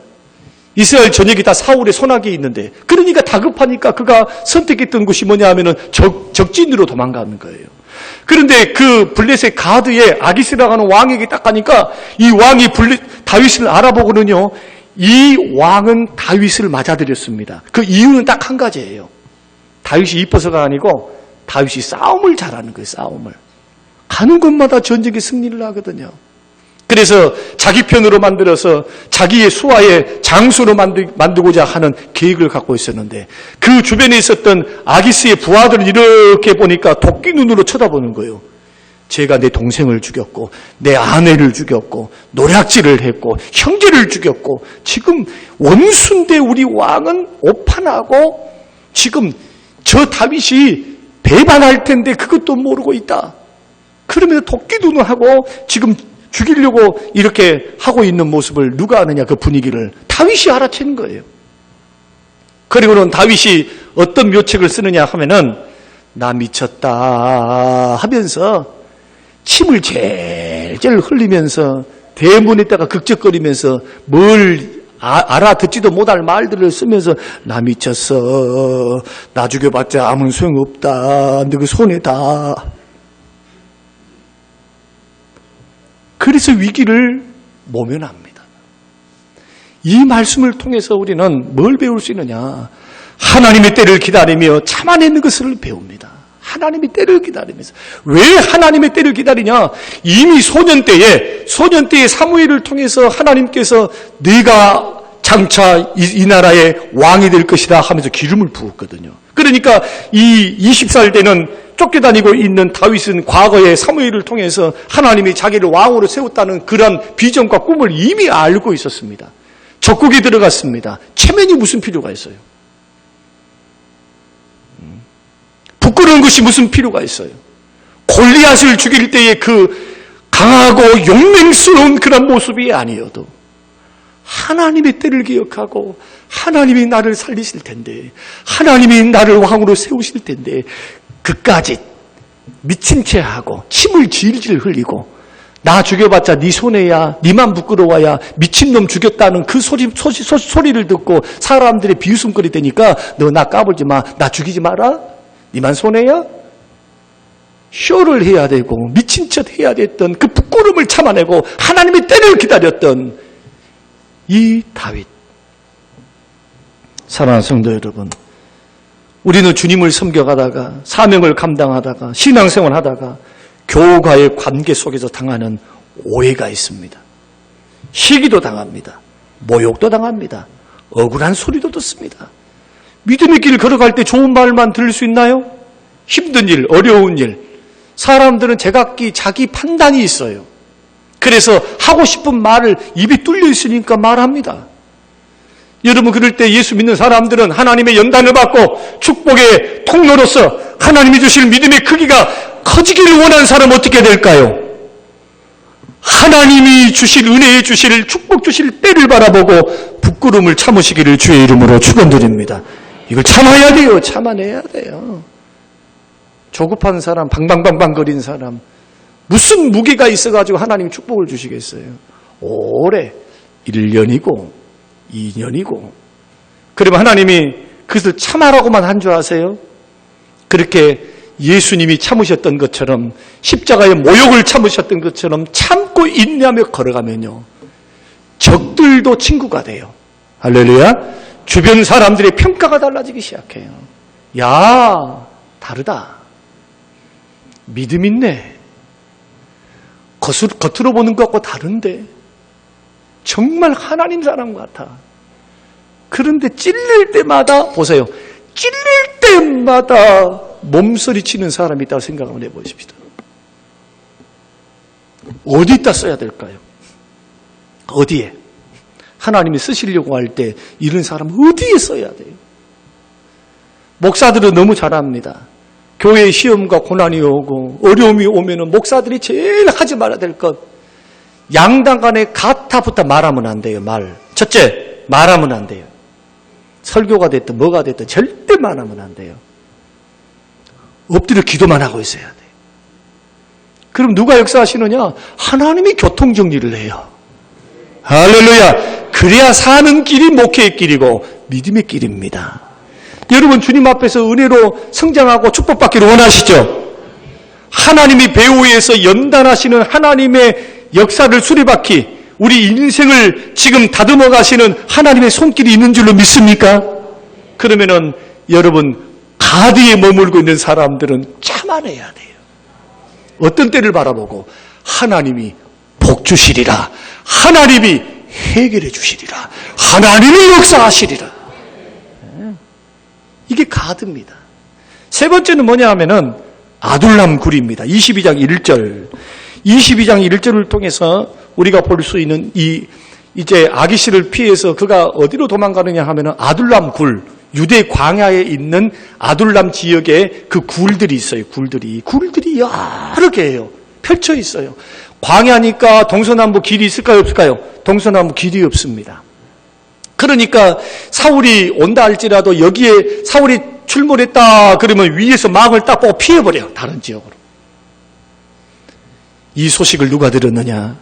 이스라엘 전역이 다 사울의 손아귀에 있는데 그러니까 다급하니까 그가 선택했던 곳이 뭐냐 하면은 적진으로 도망가는 거예요. 그런데 그 블레셋 가드의 아기스라고 하는 왕에게 딱 가니까 이 왕이 다윗을 알아보고는요, 이 왕은 다윗을 맞아들였습니다. 그 이유는 딱 한 가지예요. 다윗이 이뻐서가 아니고 다윗이 싸움을 잘하는 거예요. 싸움을. 가는 곳마다 전쟁에 승리를 하거든요. 그래서 자기 편으로 만들어서 자기의 수하의 장수로 만들고자 하는 계획을 갖고 있었는데 그 주변에 있었던 아기스의 부하들을 이렇게 보니까 도끼 눈으로 쳐다보는 거예요. 제가 내 동생을 죽였고 내 아내를 죽였고 노략질을 했고 형제를 죽였고 지금 원수인데 우리 왕은 오판하고 지금 저 다윗이 배반할 텐데 그것도 모르고 있다. 그러면서 도끼 눈을 하고 지금 죽이려고 이렇게 하고 있는 모습을 누가 아느냐, 그 분위기를. 다윗이 알아챈 거예요. 그리고는 다윗이 어떤 묘책을 쓰느냐 하면은 나 미쳤다 하면서 침을 젤젤 흘리면서 대문에다가 극적거리면서 뭘 알아듣지도 못할 말들을 쓰면서 나 미쳤어. 나 죽여봤자 아무 소용없다. 너그 손에 다. 그래서 위기를 모면합니다. 이 말씀을 통해서 우리는 뭘 배울 수 있느냐? 하나님의 때를 기다리며 참아내는 것을 배웁니다. 하나님의 때를 기다리면서. 왜 하나님의 때를 기다리냐? 이미 소년 때에 사무엘을 통해서 하나님께서 네가 장차 이 나라의 왕이 될 것이다 하면서 기름을 부었거든요. 그러니까 이 20살 때는 쫓겨다니고 있는 다윗은 과거에 사무엘을 통해서 하나님이 자기를 왕으로 세웠다는 그런 비전과 꿈을 이미 알고 있었습니다. 적국에 들어갔습니다. 체면이 무슨 필요가 있어요? 부끄러운 것이 무슨 필요가 있어요? 골리앗을 죽일 때의 그 강하고 용맹스러운 그런 모습이 아니어도 하나님의 때를 기억하고 하나님이 나를 살리실 텐데 하나님이 나를 왕으로 세우실 텐데 그까지 미친 채 하고 침을 질질 흘리고 나 죽여봤자 네 손해야, 네만 부끄러워야, 미친놈 죽였다는 그 소리를 듣고 사람들이 비웃음거리다니까 너 나 까불지 마, 나 죽이지 마라, 네만 손해야? 쇼를 해야 되고 미친 척 해야 됐던 그 부끄러움을 참아내고 하나님의 때를 기다렸던 이 다윗. 사랑하는 성도 여러분, 우리는 주님을 섬겨가다가 사명을 감당하다가 신앙생활하다가 교우과의 관계 속에서 당하는 오해가 있습니다. 시기도 당합니다. 모욕도 당합니다. 억울한 소리도 듣습니다. 믿음의 길 걸어갈 때 좋은 말만 들을 수 있나요? 힘든 일, 어려운 일. 사람들은 제각기 자기 판단이 있어요. 그래서 하고 싶은 말을 입이 뚫려 있으니까 말합니다. 여러분, 그럴 때 예수 믿는 사람들은 하나님의 연단을 받고 축복의 통로로서 하나님이 주실 믿음의 크기가 커지기를 원하는 사람은 어떻게 될까요? 하나님이 주실 은혜에 주실 축복 주실 때를 바라보고 부끄러움을 참으시기를 주의 이름으로 축원드립니다. 이걸 참아야 돼요. 참아내야 돼요. 조급한 사람, 방방방방 거린 사람, 무슨 무게가 있어가지고 하나님이 축복을 주시겠어요? 오래 1년이고 2년이고. 그러면 하나님이 그것을 참아라고만 한 줄 아세요? 그렇게 예수님이 참으셨던 것처럼, 십자가의 모욕을 참으셨던 것처럼 참고 인내하며 걸어가면요, 적들도 친구가 돼요. 할렐루야. 주변 사람들의 평가가 달라지기 시작해요. 야, 다르다. 믿음 있네. 겉으로 보는 것과 다른데 정말 하나님 사람 같아. 그런데 찔릴 때마다, 보세요, 찔릴 때마다 몸서리치는 사람이 있다고 생각 한번 해보십시다. 어디다 써야 될까요? 어디에? 하나님이 쓰시려고 할 때 이런 사람 어디에 써야 돼요? 목사들은 너무 잘합니다. 교회에 시험과 고난이 오고 어려움이 오면은 목사들이 제일 하지 말아야 될 것, 양당 간에 가타부터 말하면 안 돼요. 첫째, 말하면 안 돼요. 설교가 됐든 뭐가 됐든 절대 말하면 안 돼요. 엎드려 기도만 하고 있어야 돼요. 그럼 누가 역사하시느냐? 하나님이 교통정리를 해요. 할렐루야. 그래야 사는 길이 목회의 길이고 믿음의 길입니다. 여러분, 주님 앞에서 은혜로 성장하고 축복받기를 원하시죠? 하나님이 배후에서 연단하시는 하나님의 역사를 수리받기, 우리 인생을 지금 다듬어 가시는 하나님의 손길이 있는 줄로 믿습니까? 그러면은 여러분, 가드에 머물고 있는 사람들은 참아내야 돼요. 어떤 때를 바라보고 하나님이 복 주시리라, 하나님이 해결해 주시리라, 하나님이 역사하시리라. 이게 가드입니다. 세 번째는 뭐냐 하면은 아둘람 굴입니다. 22장 1절. 22장 1절을 통해서 우리가 볼 수 있는 이제 아기씨를 피해서 그가 어디로 도망가느냐 하면은 아둘람 굴, 유대 광야에 있는 아둘람 지역에 그 굴들이 있어요. 굴들이 여러 개예요. 펼쳐 있어요. 광야니까 동서남북 길이 있을까요, 없을까요? 동서남북 길이 없습니다. 그러니까 사울이 온다 할지라도 여기에 사울이 출몰했다 그러면 위에서 망을 딱 보고 피해버려요. 다른 지역으로. 이 소식을 누가 들었느냐?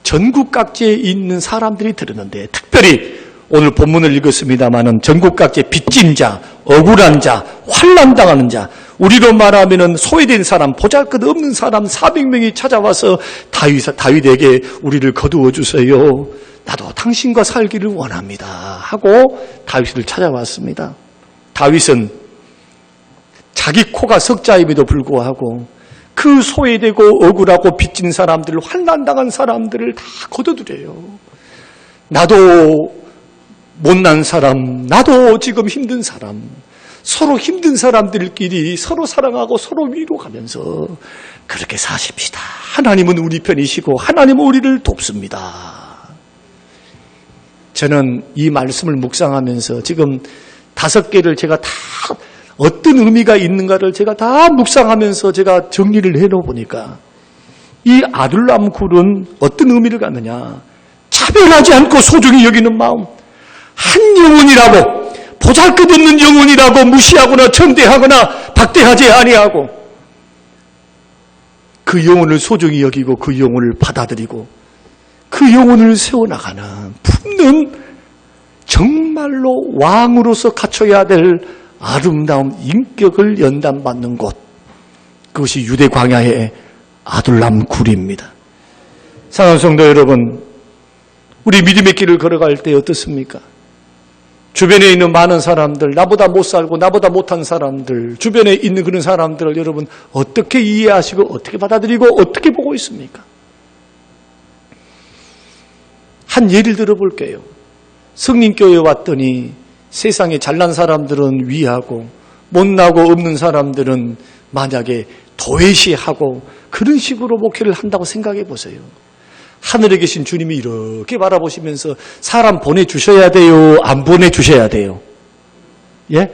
전국 각지에 있는 사람들이 들었는데, 특별히 오늘 본문을 읽었습니다마는 전국 각지에 빚진 자, 억울한 자, 환난당하는 자, 우리로 말하면 소외된 사람, 보잘것없는 사람 400명이 찾아와서 다윗에게 우리를 거두어 주세요. 나도 당신과 살기를 원합니다. 하고 다윗을 찾아왔습니다. 다윗은 자기 코가 석자임에도 불구하고 그 소외되고 억울하고 빚진 사람들을, 환난당한 사람들을 다 거둬들여요. 나도 못난 사람, 나도 지금 힘든 사람, 서로 힘든 사람들끼리 서로 사랑하고 서로 위로가면서 그렇게 사십시다. 하나님은 우리 편이시고 하나님은 우리를 돕습니다. 저는 이 말씀을 묵상하면서 지금 5개를 제가 다 어떤 의미가 있는가를 제가 다 묵상하면서 제가 정리를 해놓으니까 이 아둘람 굴은 어떤 의미를 갖느냐? 차별하지 않고 소중히 여기는 마음, 한 영혼이라고, 보잘것없는 영혼이라고 무시하거나 천대하거나 박대하지 아니하고 그 영혼을 소중히 여기고 그 영혼을 받아들이고 그 영혼을 세워나가는, 품는 정말로 왕으로서 갖춰야 될 아름다운 인격을 연단받는 곳, 그것이 유대 광야의 아둘람 굴입니다. 사랑하는 성도 여러분, 우리 믿음의 길을 걸어갈 때 어떻습니까? 주변에 있는 많은 사람들, 나보다 못 살고 나보다 못한 사람들, 주변에 있는 그런 사람들을 여러분 어떻게 이해하시고 어떻게 받아들이고 어떻게 보고 있습니까? 한 예를 들어볼게요. 성림교회에 왔더니 세상에 잘난 사람들은 위하고 못나고 없는 사람들은 만약에 도외시하고 그런 식으로 목회를 한다고 생각해 보세요. 하늘에 계신 주님이 이렇게 바라보시면서 사람 보내주셔야 돼요? 안 보내주셔야 돼요? 예?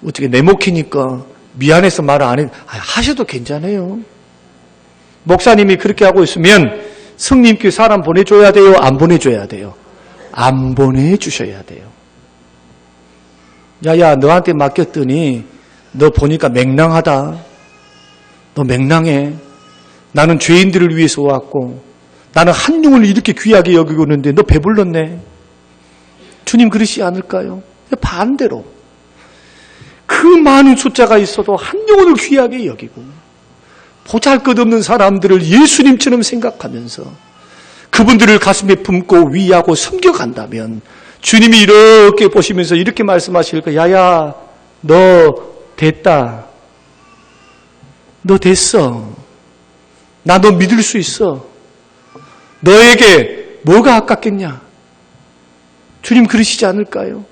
어떻게 내 목회니까 미안해서 말 안 해. 하셔도 괜찮아요. 목사님이 그렇게 하고 있으면 성님께 사람 보내줘야 돼요? 안 보내줘야 돼요? 안 보내주셔야 돼요. 야야, 너한테 맡겼더니 너 보니까 맹랑하다. 너 맹랑해. 나는 죄인들을 위해서 왔고 나는 한 영혼을 이렇게 귀하게 여기고 있는데 너 배불렀네. 주님 그러시지 않을까요? 반대로 그 많은 숫자가 있어도 한 영혼을 귀하게 여기고 보잘것없는 사람들을 예수님처럼 생각하면서 그분들을 가슴에 품고 위하고 섬겨간다면 주님이 이렇게 보시면서 이렇게 말씀하실 거예요. 야야, 너 됐다. 너 됐어. 나 너 믿을 수 있어. 너에게 뭐가 아깝겠냐? 주님 그러시지 않을까요?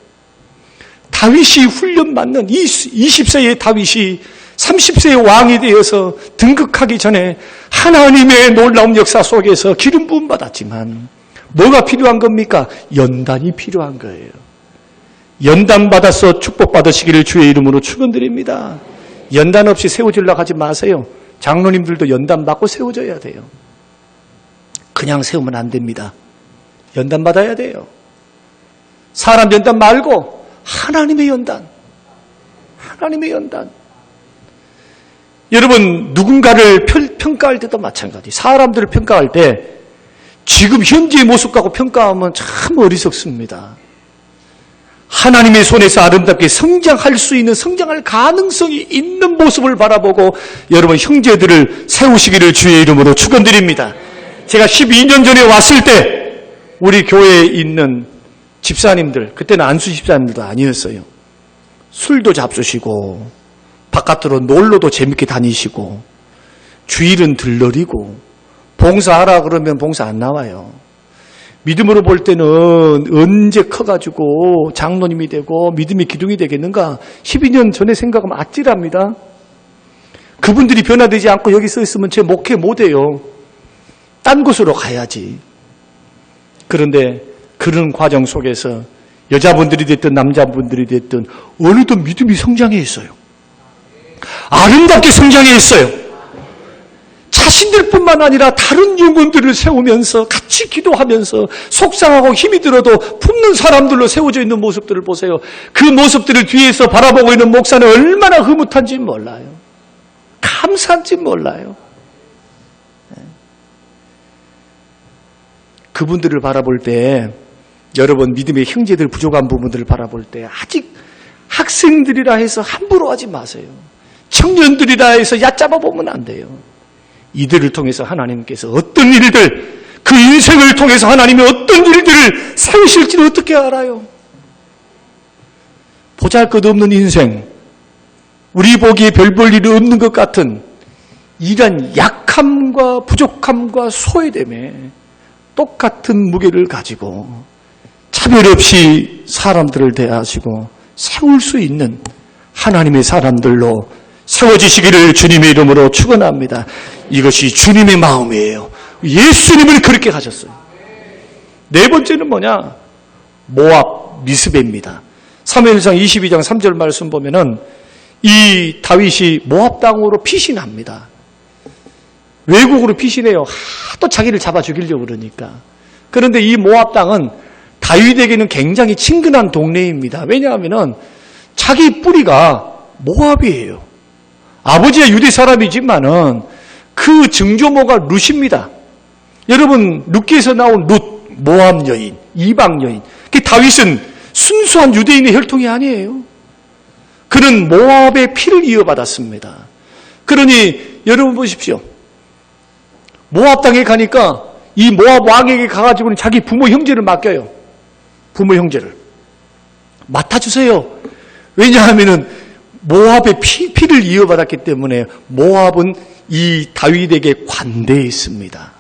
다윗이 훈련받는 20세의 다윗이 30세의 왕이 되어서 등극하기 전에 하나님의 놀라운 역사 속에서 기름 부음 받았지만 뭐가 필요한 겁니까? 연단이 필요한 거예요. 연단 받아서 축복 받으시기를 주의 이름으로 축원드립니다. 연단 없이 세워지려고 하지 마세요. 장로님들도 연단 받고 세워져야 돼요. 그냥 세우면 안 됩니다. 연단 받아야 돼요. 사람 연단 말고 하나님의 연단. 하나님의 연단. 여러분, 누군가를 평가할 때도 마찬가지. 사람들을 평가할 때 지금 현재의 모습 갖고 평가하면 참 어리석습니다. 하나님의 손에서 아름답게 성장할 수 있는, 성장할 가능성이 있는 모습을 바라보고 여러분 형제들을 세우시기를 주의 이름으로 축원드립니다. 제가 12년 전에 왔을 때 우리 교회에 있는 집사님들, 그때는 안수 집사님들도 아니었어요. 술도 잡수시고 바깥으로 놀러도 재밌게 다니시고 주일은 들러리고 봉사하라 그러면 봉사 안 나와요. 믿음으로 볼 때는 언제 커가지고 장로님이 되고 믿음의 기둥이 되겠는가? 12년 전에 생각하면 아찔합니다. 그분들이 변화되지 않고 여기 서 있으면 제 목회 못해요. 딴 곳으로 가야지. 그런데 그런 과정 속에서 여자분들이 됐든 남자분들이 됐든 어느덧 믿음이 성장해 있어요. 아름답게 성장해 있어요. 자신들뿐만 아니라 다른 영혼들을 세우면서 같이 기도하면서 속상하고 힘이 들어도 품는 사람들로 세워져 있는 모습들을 보세요. 그 모습들을 뒤에서 바라보고 있는 목사는 얼마나 흐뭇한지 몰라요. 감사한지 몰라요. 그분들을 바라볼 때 여러분 믿음의 형제들 부족한 부분들을 바라볼 때 아직 학생들이라 해서 함부로 하지 마세요. 청년들이라 해서 얕잡아 보면 안 돼요. 이들을 통해서 하나님께서 어떤 일들, 그 인생을 통해서 하나님이 어떤 일들을 세우실지는 어떻게 알아요? 보잘것없는 인생, 우리 보기에 별 볼 일이 없는 것 같은 이런 약함과 부족함과 소외됨에 똑같은 무게를 가지고 차별 없이 사람들을 대하시고 세울 수 있는 하나님의 사람들로 세워지시기를 주님의 이름으로 축원합니다. 이것이 주님의 마음이에요. 예수님은 그렇게 하셨어요. 네 번째는 뭐냐? 모압 미스베입니다. 사무엘상 22장 3절 말씀 보면은 이 다윗이 모압 땅으로 피신합니다. 외국으로 피신해요. 하도 자기를 잡아 죽이려고 그러니까. 그런데 이 모압 땅은 다윗에게는 굉장히 친근한 동네입니다. 왜냐하면은 자기 뿌리가 모압이에요. 아버지가 유대 사람이지만은 그 증조모가 룻입니다. 여러분 룻기에서 나온 룻, 모압 여인, 이방 여인. 다윗은 순수한 유대인의 혈통이 아니에요. 그는 모압의 피를 이어받았습니다. 그러니 여러분 보십시오. 모압 땅에 가니까 이 모압 왕에게 가가지고는 자기 부모 형제를 맡겨요. 부모 형제를 맡아주세요. 왜냐하면은 모압의 피를 이어받았기 때문에 모압은 이 다윗에게 관대했습니다.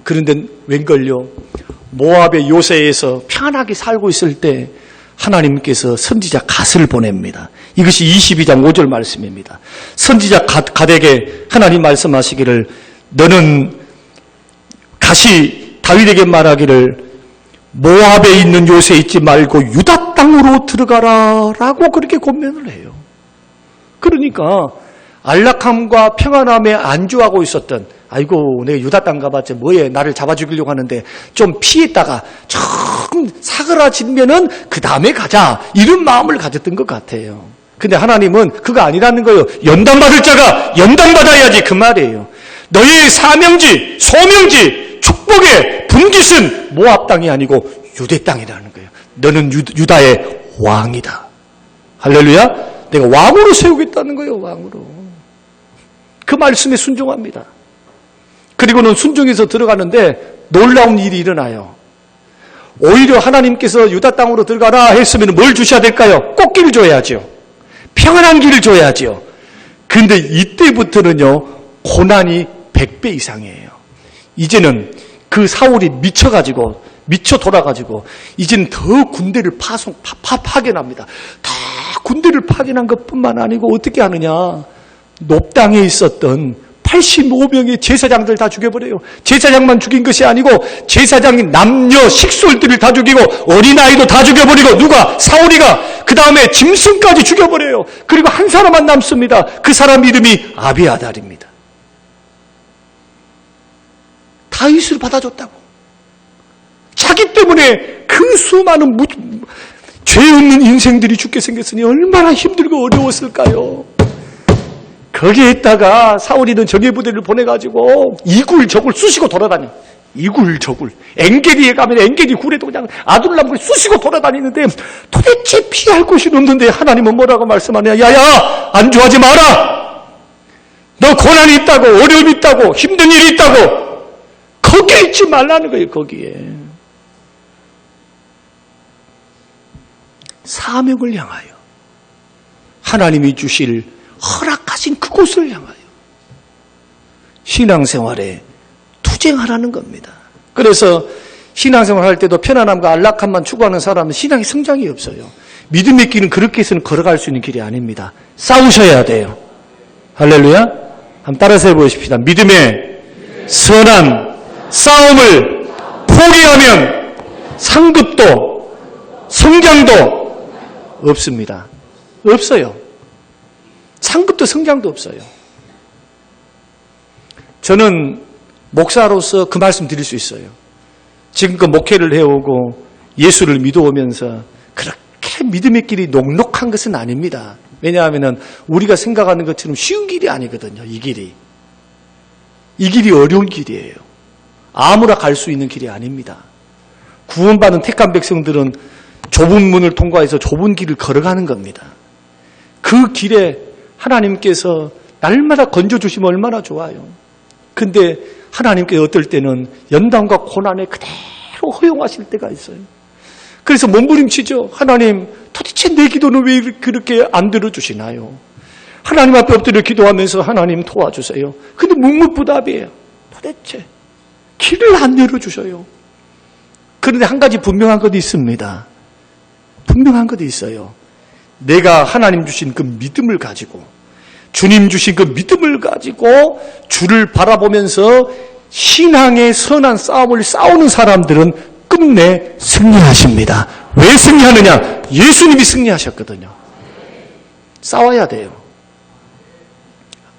그런데 웬걸요? 모압의 요새에서 편안하게 살고 있을 때 하나님께서 선지자 갓을 보냅니다. 이것이 22장 5절 말씀입니다. 선지자 갓에게 하나님 말씀하시기를 너는 갓이 다윗에게 말하기를 모압에 있는 요새에 있지 말고 유다 땅으로 들어가라 라고 그렇게 권면을 해요. 그러니까 안락함과 평안함에 안주하고 있었던 아이고 내가 유다 땅 가봤자 뭐해 나를 잡아 죽이려고 하는데 좀 피했다가 좀 사그라지면은 그 다음에 가자 이런 마음을 가졌던 것 같아요. 근데 하나님은 그거 아니라는 거예요. 연단받을 자가 연단받아야지 그 말이에요. 너희의 사명지 소명지 축복의 분깃은 모압 땅이 아니고 유대 땅이라는 거예요. 너는 유다의 왕이다. 할렐루야. 내가 왕으로 세우겠다는 거예요. 왕으로. 그 말씀에 순종합니다. 그리고는 순종해서 들어가는데 놀라운 일이 일어나요. 오히려 하나님께서 유다 땅으로 들어가라 했으면 뭘 주셔야 될까요? 꽃길을 줘야죠. 평안한 길을 줘야죠. 그런데 이때부터는요. 고난이 100배 이상이에요. 이제는 그 사울이 미쳐 돌아가지고 이제는 더 군대를 파견합니다. 다 군대를 파견한 것뿐만 아니고 어떻게 하느냐. 높당에 있었던 85명의 제사장들 다 죽여버려요. 제사장만 죽인 것이 아니고 제사장이 남녀 식솔들을 다 죽이고 어린아이도 다 죽여버리고 누가? 사울이가 그 다음에 짐승까지 죽여버려요. 그리고 한 사람만 남습니다. 그 사람 이름이 아비아달입니다. 다윗을 받아줬다고. 자기 때문에 그 수많은 죄 없는 인생들이 죽게 생겼으니 얼마나 힘들고 어려웠을까요? 거기에다가 사울이는 정예부대를 보내가지고 이굴저굴 쑤시고 돌아다녀. 이굴저굴. 엔게디에 가면 엔게디 굴에도 그냥 아둘람을 쑤시고 돌아다니는데 도대체 피할 곳이 없는데 하나님은 뭐라고 말씀하냐. 야야 안주하지 마라. 너 고난이 있다고 어려움이 있다고 힘든 일이 있다고 거기에 있지 말라는 거예요. 거기에. 사명을 향하여 하나님이 주실 허락하신 그곳을 향하여 신앙생활에 투쟁하라는 겁니다. 그래서 신앙생활 할 때도 편안함과 안락함만 추구하는 사람은 신앙의 성장이 없어요. 믿음의 길은 그렇게 해서는 걸어갈 수 있는 길이 아닙니다. 싸우셔야 돼요. 할렐루야. 한번 따라서 해보십시다. 믿음의 선한 싸움을 포기하면 상급도 성장도 없습니다. 없어요. 상급도 성장도 없어요. 저는 목사로서 그 말씀 드릴 수 있어요. 지금껏 목회를 해오고 예수를 믿어오면서 그렇게 믿음의 길이 녹록한 것은 아닙니다. 왜냐하면 우리가 생각하는 것처럼 쉬운 길이 아니거든요. 이 길이 어려운 길이에요. 아무나 갈 수 있는 길이 아닙니다. 구원받은 택한 백성들은 좁은 문을 통과해서 좁은 길을 걸어가는 겁니다. 그 길에 하나님께서 날마다 건져주시면 얼마나 좋아요. 근데 하나님께서 어떨 때는 연단과 고난에 그대로 허용하실 때가 있어요. 그래서 몸부림치죠. 하나님 도대체 내 기도는 왜 그렇게 안 들어주시나요? 하나님 앞에 엎드려 기도하면서 하나님 도와주세요. 근데 묵묵부답이에요. 도대체 길을 안 열어주셔요. 그런데 한 가지 분명한 것이 있습니다. 분명한 것이 있어요. 내가 하나님 주신 그 믿음을 가지고 주님 주신 그 믿음을 가지고 주를 바라보면서 신앙의 선한 싸움을 싸우는 사람들은 끝내 승리하십니다. 왜 승리하느냐? 예수님이 승리하셨거든요. 싸워야 돼요.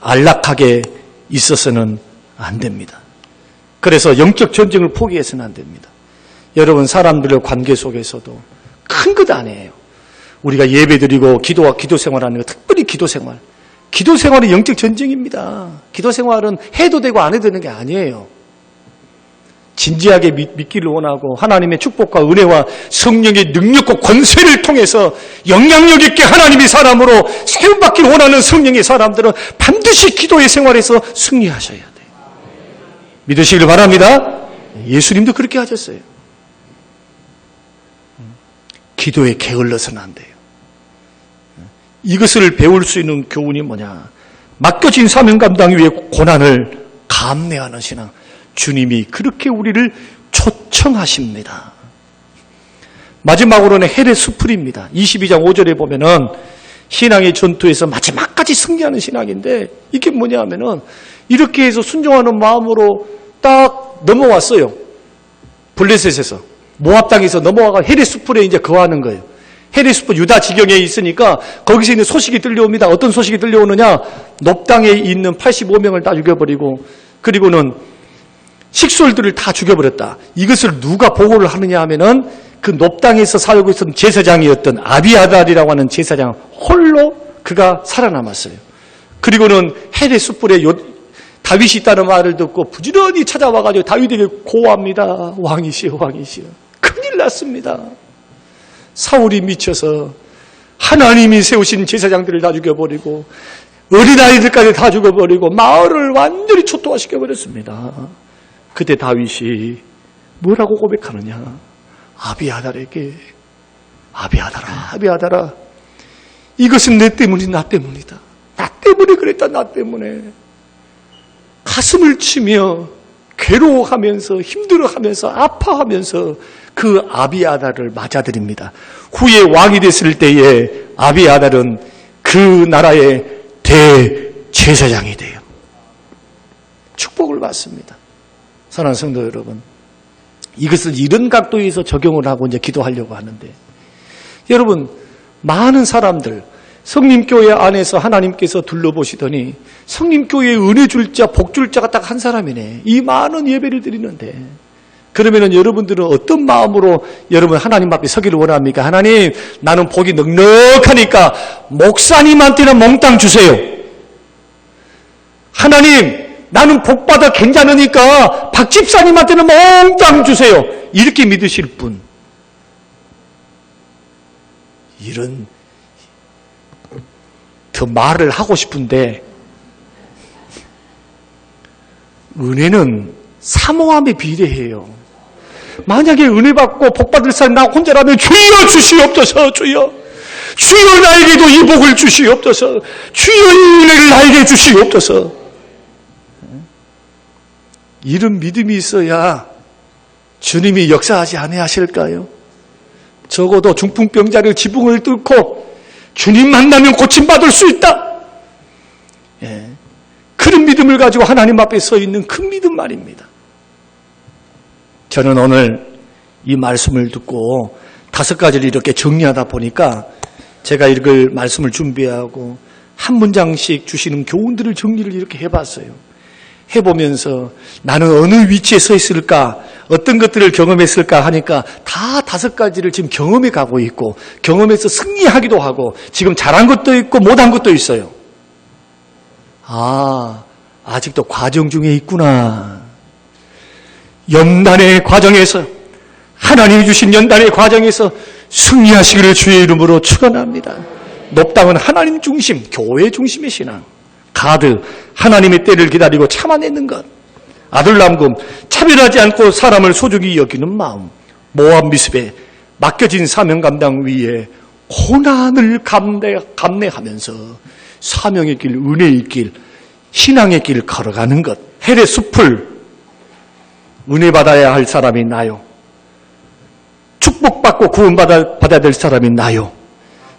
안락하게 있어서는 안 됩니다. 그래서 영적 전쟁을 포기해서는 안 됩니다. 여러분 사람들의 관계 속에서도 큰 것 아니에요. 우리가 예배드리고 기도와 기도 생활하는 거, 특별히 기도 생활. 기도 생활은 영적 전쟁입니다. 기도 생활은 해도 되고 안 해도 되는 게 아니에요. 진지하게 믿기를 원하고 하나님의 축복과 은혜와 성령의 능력과 권세를 통해서 영향력 있게 하나님의 사람으로 세움받기를 원하는 성령의 사람들은 반드시 기도의 생활에서 승리하셔야 돼요. 믿으시길 바랍니다. 예수님도 그렇게 하셨어요. 기도에 게을러서는 안 돼요. 이것을 배울 수 있는 교훈이 뭐냐? 맡겨진 사명 감당 위에 고난을 감내하는 신앙. 주님이 그렇게 우리를 초청하십니다. 마지막으로는 헬의 수풀입니다. 22장 5절에 보면은 신앙의 전투에서 마지막까지 승리하는 신앙인데 이게 뭐냐 하면은 이렇게 해서 순종하는 마음으로 딱 넘어왔어요. 블레셋에서 모압 땅에서 넘어와가 헬의 수풀에 이제 거하는 거예요. 헬의 수풀 유다 지경에 있으니까 거기서 있는 소식이 들려옵니다. 어떤 소식이 들려오느냐? 높 땅에 있는 85명을 다 죽여버리고 그리고는 식솔들을 다 죽여버렸다. 이것을 누가 보고를 하느냐 하면은 그 높 땅에서 살고 있었던 제사장이었던 아비아달이라고 하는 제사장 홀로 그가 살아남았어요. 그리고는 헬의 숯불에 다윗이 있다는 말을 듣고 부지런히 찾아와가지고 다윗에게 고합니다. 왕이시여, 왕이시여. 큰일 났습니다. 사울이 미쳐서 하나님이 세우신 제사장들을 다 죽여버리고 어린아이들까지 다 죽여버리고 마을을 완전히 초토화시켜버렸습니다. 그때 다윗이 뭐라고 고백하느냐? 아비아달에게 아비아달아 이것은 내 때문이 나 때문이다. 나 때문에 그랬다. 나 때문에. 가슴을 치며 괴로워하면서 힘들어하면서 아파하면서 그 아비아달을 맞아들입니다. 후에 왕이 됐을 때에 아비아달은 그 나라의 대제사장이 돼요. 축복을 받습니다. 사랑하는 성도 여러분, 이것을 이런 각도에서 적용을 하고 이제 기도하려고 하는데, 여러분, 많은 사람들, 성림교회 안에서 하나님께서 둘러보시더니 성림교회에 은혜 줄 자, 복 줄 자가 딱 한 사람이네. 이 많은 예배를 드리는데, 그러면은 여러분들은 어떤 마음으로 여러분 하나님 앞에 서기를 원합니까? 하나님, 나는 복이 넉넉하니까 목사님한테는 몽땅 주세요. 하나님, 나는 복받아 괜찮으니까 박 집사님한테는 몽땅 주세요. 이렇게 믿으실 분. 이런 더 말을 하고 싶은데 은혜는 사모함에 비례해요. 만약에 은혜 받고 복 받을 사람 나 혼자라면 주여 주시옵소서. 주여 나에게도 이 복을 주시옵소서. 주여 이 은혜를 나에게 주시옵소서. 이런 믿음이 있어야 주님이 역사하지 아니하실까요? 적어도 중풍병자를 지붕을 뚫고 주님 만나면 고침받을 수 있다. 예. 그런 믿음을 가지고 하나님 앞에 서 있는 큰 믿음 말입니다. 저는 오늘 이 말씀을 듣고 5가지를 이렇게 정리하다 보니까 제가 읽을 말씀을 준비하고 한 문장씩 주시는 교훈들을 정리를 이렇게 해봤어요. 해보면서 나는 어느 위치에 서 있을까, 어떤 것들을 경험했을까 하니까 다 5가지를 지금 경험해 가고 있고 경험해서 승리하기도 하고 지금 잘한 것도 있고 못한 것도 있어요. 아직도 과정 중에 있구나. 연단의 과정에서, 하나님이 주신 연단의 과정에서 승리하시기를 주의 이름으로 축원합니다. 높당은 하나님 중심, 교회 중심의 신앙. 가드, 하나님의 때를 기다리고 참아내는 것. 아둘람금, 차별하지 않고 사람을 소중히 여기는 마음. 모압 미스베, 맡겨진 사명 감당 위에 고난을 감내하면서 사명의 길, 은혜의 길, 신앙의 길을 걸어가는 것. 헬의 숲을 은혜 받아야 할 사람이 나요. 축복받고 구원받아야 될 사람이 나요.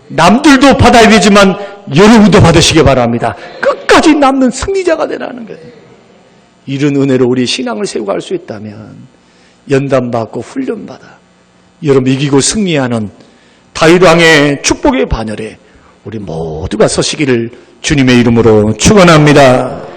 남들도 받아야 되지만 여러분도 받으시기 바랍니다. 끝까지 남는 승리자가 되라는 거예요. 이런 은혜로 우리 신앙을 세우고 갈 수 있다면 연단받고 훈련받아 여러분 이기고 승리하는 다윗왕의 축복의 반열에 우리 모두가 서시기를 주님의 이름으로 축원합니다.